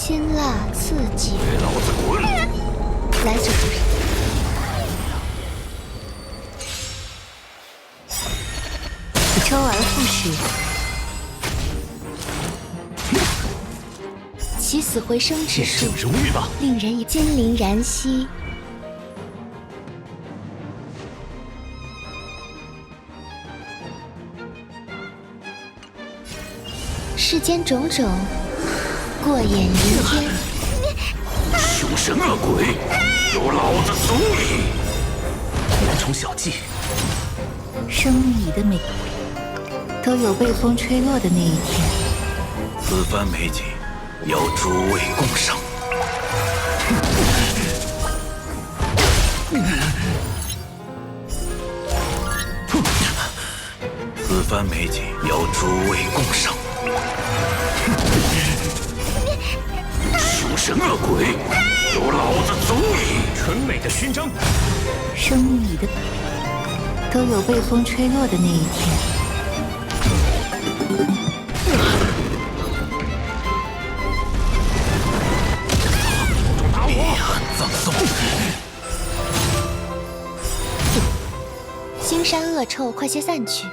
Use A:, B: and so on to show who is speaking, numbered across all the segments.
A: 辛辣刺激，
B: 给老子滚！
A: 来者不善。周而复始，起死回生之术，
B: 见证荣誉吧！
A: 令人以金鳞燃息。世间种种，过眼云烟。
B: 凶神恶鬼，有老子足矣！蛹虫小技，
A: 生命里的美，都有被风吹落的那一天。
B: 此番美景，要诸位共赏。此番美景，要诸位共赏。凶神恶鬼，有老子足矣！纯美的勋章，
A: 生命里的都有被风吹落的那一天。
B: 遗憾葬送。
A: 腥膻恶臭，快些散去。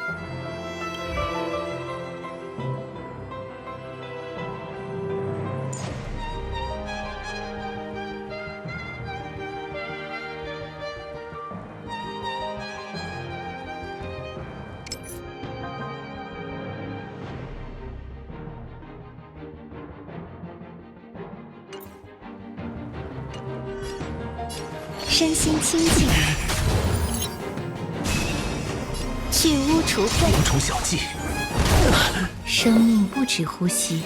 A: 身心清净，去污除秽。
B: 蛹虫小技，
A: 生命不止呼吸。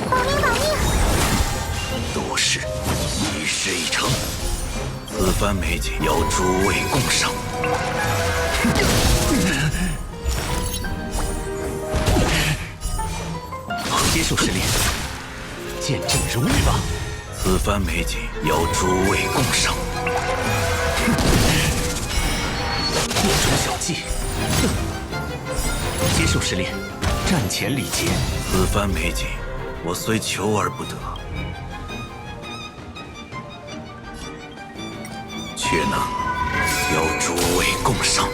A: 保命保命！
B: 都是一事一成。此番美景，要诸位共赏。接受试炼，见证荣誉吧！此番美景，要诸位共赏。蛹虫小技，接受试炼，战前礼节。此番美景，我虽求而不得，却能邀诸位共赏。